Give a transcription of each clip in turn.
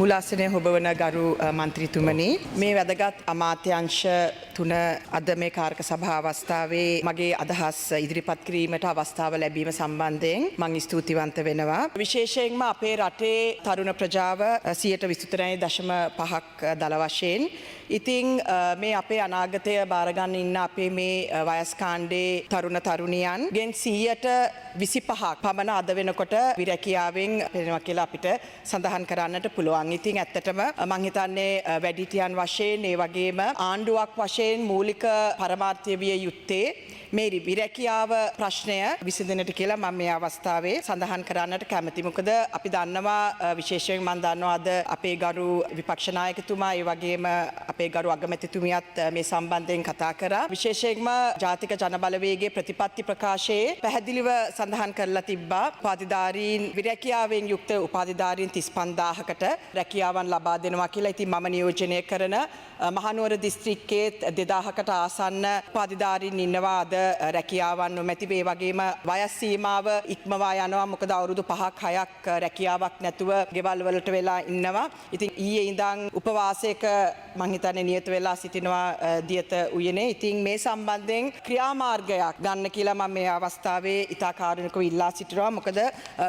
මුලාසනය හොබවන ගරු මන්ත්‍රීතුමනි මේ වැදගත් අමාත්‍යංශ තුන අද මේ කාර්ක සභා අවස්ථාවේ මගේ අදහස් ඉදිරිපත් කිරීමට අවස්ථාව ලැබීම සම්බන්ධයෙන් මම ස්තුතිවන්ත වෙනවා. විශේෂයෙන්ම අපේ රටේ තරුණ ප්‍රජාව 23.5ක් දල වශයෙන් ඉතින් මේ අපේ අනාගතය බාරගන්න ඉන්න අපේ මේ වයස් කාණ්ඩේ තරුණ තරුණියන් ගෙන් 25ක් පමණ අද වෙනකොට විරැකියාවෙන් වෙනවා කියලා අපිට සඳහන් කරන්නට පුළුවන්. ඉතින් ඇත්තටම මම හිතන්නේ වැඩිහිටියන් වශයෙන් ඒ වගේම ආණ්ඩුවක් වශයෙන් මූලික පරමාර්ථය විය යුත්තේ මේ විරැකියාව ප්‍රශ්නය විසඳෙන්නට කියලා මම මේ අවස්ථාවේ සඳහන් කරන්නට කැමතියි. මොකද අපි දන්නවා විශේෂයෙන් මම දන්නවා අද අපේ ගරු විපක්ෂ නායකතුමා ඒ වගේම අපේ ගරු අගමැතිතුමියත් මේ සම්බන්ධයෙන් කතා කරා. විශේෂයෙන්ම ජාතික ජනබලවේගයේ ප්‍රතිපත්ති ප්‍රකාශයේ පැහැදිලිව සඳහන් කරලා තිබ්බා උපාධිධාරීන් විරැකියාවෙන් යුක්ත උපාධිධාරීන් 35000කට රැකියාවන් ලබා දෙනවා කියලා. ඉතින් මම නියෝජනය කරන මහනුවර දිස්ත්‍රික්කයේ 2000කට ආසන්න උපාධිධාරීන් ඉන්නවා අද රැකියාවන් නොමැති වේ. වගේම වයස් සීමාව ඉක්මවා යනවා. මොකද අවුරුදු 5ක් 6ක් රැකියාවක් නැතුව ගෙවල් වලට වෙලා ඉන්නවා. ඉතින් ඊයේ ඉඳන් උපවාසයක මම හිතන්නේ නියත වෙලා සිටිනවා දියත උයනේ. ඉතින් මේ සම්බන්ධයෙන් ක්‍රියාමාර්ගයක් ගන්න කියලා මම මේ අවස්ථාවේ ඉතා කාරුණිකව ඉල්ලා සිටිනවා. මොකද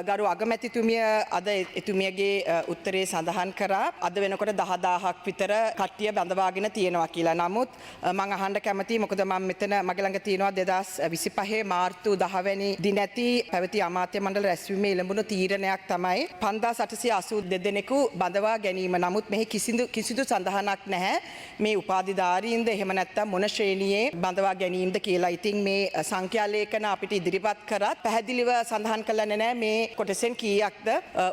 ගරු අගමැතිතුමිය අද එතුමියගේ උත්තරේ සඳහන් කරා අද වෙනකොට 10000ක් විතර කට්ටිය බඳවාගෙන තියෙනවා කියලා. නමුත් මම අහන්න කැමතියි මොකද මම මෙතන මගේ ළඟ තියෙනවා 2025 මාර්තු 10 වැනි දිනැති පැවති අමාත්‍ය මණ්ඩල රැස්වීමේ එළඹුණු තීරණයක් තමයි 5882 දෙනෙකු බඳවා ගැනීම. නමුත් මෙහි කිසිදු සඳහනක් නැහැ මේ උපාධිධාරීන්ද එහෙම නැත්නම් මොන ශ්‍රේණියේ බඳවා ගැනීමද කියලා. ඉතින් මේ සංඛ්‍යා ලේඛන අපිට ඉදිරිපත් කරත් පැහැදිලිව සඳහන් කරලා නැහැ මේ කොටසෙන් කීයක්ද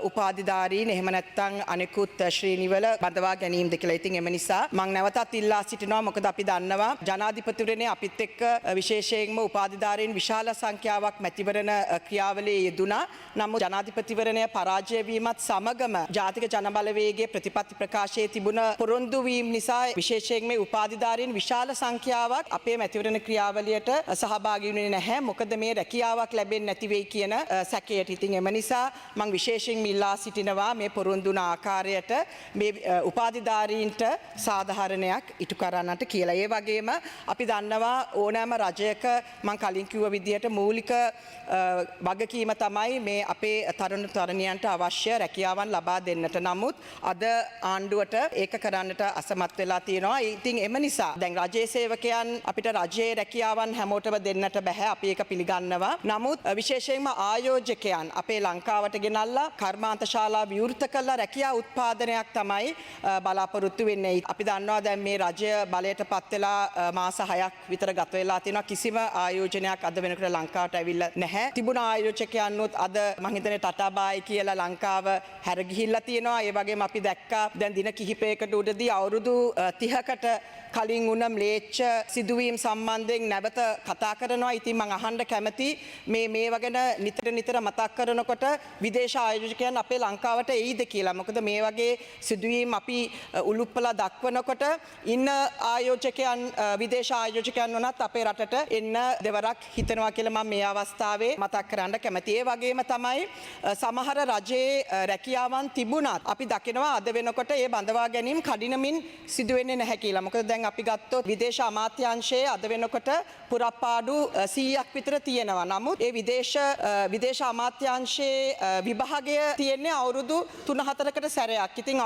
උපාධිධාරීන් එහෙම නැත්නම් අනෙකුත් ශ්‍රේණිවල බඳවා ගැනීමද කියලා. ඉතින් එම නිසා මම නැවතත් ඉල්ලා සිටිනවා මොකද අපි දන්නවා ජනාධිපතිවරණේ අපිත් එක්ක විශේෂයෙන්ම උපාධිධාරීන් විශාල සංඛ්‍යාවක් මැතිවරණ ක්‍රියාවලියේ යෙදුණා. නමුත් ජනාධිපතිවරණය පරාජය වීමත් සමගම ජාතික ජනබලවේගයේ ප්‍රතිපත්ති ප්‍රකාශයේ තිබුණ පොරොන්දු වීම නිසා විශේෂයෙන් මේ උපාධිධාරීන් විශාල සංඛ්‍යාවක් අපේ මැතිවරණ ක්‍රියාවලියට සහභාගී වුණේ නැහැ. මොකද මේ රැකියාවක් ලැබෙන්නේ නැති වෙයි කියන සැකයට. ඉතින් එම නිසා මම විශේෂයෙන් ඉල්ලා සිටිනවා මේ පොරොන්දු වුණ ආකාරයට මේ උපාධිධාරීන්ට සාධාරණයක් ඉටු කරන්නට කියලා. ඒ වගේම අපි දන්නවා ඕනෑම රජයක මම කලින් කිව්ව විදිහට මූලික වගකීම තමයි මේ අපේ තරුණ තරුණියන්ට අවශ්‍ය රැකියාවන් ලබා දෙන්නට. නමුත් අද ආණ්ඩුවට ඒක කරන්නට අසමත් වෙලා තියෙනවා. ඉතින් එම නිසා දැන් රජයේ සේවකයන් අපිට රජයේ රැකියාවන් හැමෝටම දෙන්නට බෑ. අපි ඒක පිළිගන්නවා. නමුත් විශේෂයෙන්ම ආයෝජකයන් අපේ ලංකාවට ගෙනල්ලා කර්මාන්තශාලා විවෘත කළ රැකියා උත්පාදනයක් තමයි බලාපොරොත්තු වෙන්නේ. අපි දන්නවා දැන් මේ රජය බලයට පත් වෙලා මාස 6ක් විතර ගත වෙලා තියෙනවා. කිසිම ආයෝජනයක් අද වෙනකොට ලංකාවට ඇවිල්ලා නැහැ. තිබුණ ආයෝජකයන්ොත් අද මම හිතන්නේ ටටා බායි කියලා ලංකාව හැර ගිහිල්ලා තියෙනවා. ඒ වගේම අපි දැක්කා දැන් දින කිහිපයකට උඩදී අවුරුදු 30කට කලින් වුණ ම්ලේච්ඡ සිදුවීම් සම්බන්ධයෙන් නැවත කතා කරනවා. ඉතින් මම අහන්න කැමති මේවා ගැන නිතර මතක් කරනකොට විදේශ ආයෝජකයන් අපේ ලංකාවට එයිද කියලා. මොකද මේ වගේ සිදුවීම් අපි උලුප්පලා දක්වනකොට ඉන්න ආයෝජකයන් විදේශ ආයෝජකයන් වුණත් අපේ රටට එන්න දෙවරක් හිතනවා කියලා මම මේ අවස්ථාවේ මතක් කරන්න කැමතියි. ඒ වගේම තමයි සමහර රජයේ රැකියාවන් තිබුණත් අපි දකිනවා අද වෙනකොට ඒ බඳවා ගැනීම කඩිනමින් සිදු වෙන්නේ නැහැ කියලා. මොකද දැන් අපි ගත්තොත් විදේශ අමාත්‍යාංශයේ අද වෙනකොට පුරප්පාඩු 100ක් විතර තියෙනවා. නමුත් ඒ විදේශ අමාත්‍යාංශයේ විභාගය තියෙන්නේ අවුරුදු 3-4කට සැරයක්. ඉතින්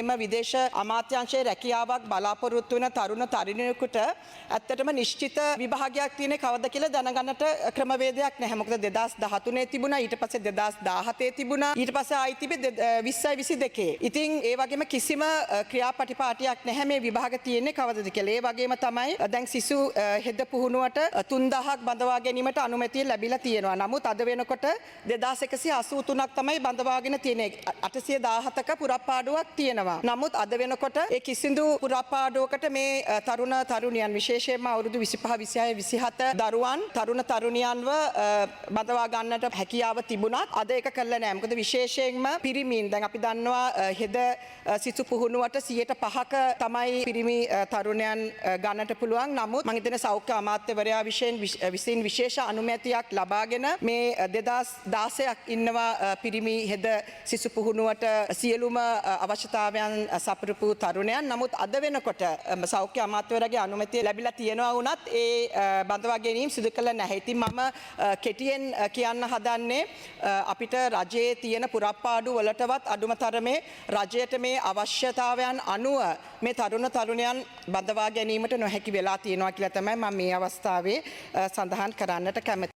එම විදේශ අමාත්‍යාංශයේ රැකියාවක් බලාපොරොත්තු වෙන තරුණ තරුණියෙකුට ඇත්තටම නිශ්චිත විභාගයක් තියෙන්නේ කවද කියලා දැනගන්නට ක්‍රමවේදයක් නැහැ. මොකද 2013 තිබුණා, ඊට පස්සේ 2017 තිබුණා, ඊට පස්සේ ආයි තිබෙ 2022. ඉතින් ඒ වගේම කිසිම ක්‍රියාපටිපාටියක් නැහැ මේ විභාග තියෙන්නේ කවදද කියලා. ඒ වගේම තමයි දැන් සිසු හෙද පුහුණුවට 3000ක් බඳවා ගැනීමට අනුමැතිය ලැබිලා තියෙනවා. නමුත් අද වෙනකොට 2183ක් තමයි බඳවාගෙන තියෙන්නේ. 817ක පුරප්පාඩුවක් තියෙනවා. නමුත් අද වෙනකොට ඒ කිසිදු පුරප්පාඩුවකට මේ තරුණ තරුණියන් විශේෂයෙන්ම අවුරුදු 25 26 27 දරුවන් තරුණ තරුණියන්ව බඳවා ගන්නට හැකියාව තිබුණත් අද ඒක කළා නෑ. මොකද විශේෂයෙන්ම පිරිමින් දැන් අපි දන්නවා හෙද සිසු පුහුණුවට 5% තමයි පිරිමි තරුණයන් ගන්නට පුළුවන්. නමුත් මම හිතන්නේ සෞඛ්‍ය අමාත්‍යවරයා විසින් විශේෂ අනුමැතියක් ලබාගෙන මේ 2016ක් ඉන්නවා පිරිමි හෙද සිසු පුහුණුවට සියලුම අවශ්‍යතාවයන් සපුරපු තරුණයන්. නමුත් අද වෙනකොට සෞඛ්‍ය අමාත්‍යවරයාගේ අනුමැතිය ලැබිලා තියෙනවා වුණත් ඒ බඳවා ගැනීම සිදු කළ නැහැ. ඉතින් මම කෙටියෙන් කියන්න හදන්නේ අපිට රජයේ තියෙන පුරප්පාඩු වලටවත් අඩුම තරමේ රජයට මේ අවශ්‍යතාවයන් අනුව මේ තරුණ තරුණයන් බඳවා ගැනීමට නොහැකි වෙලා තියෙනවා කියලා තමයි මම මේ අවස්ථාවේ සඳහන් කරන්නට කැමතියි.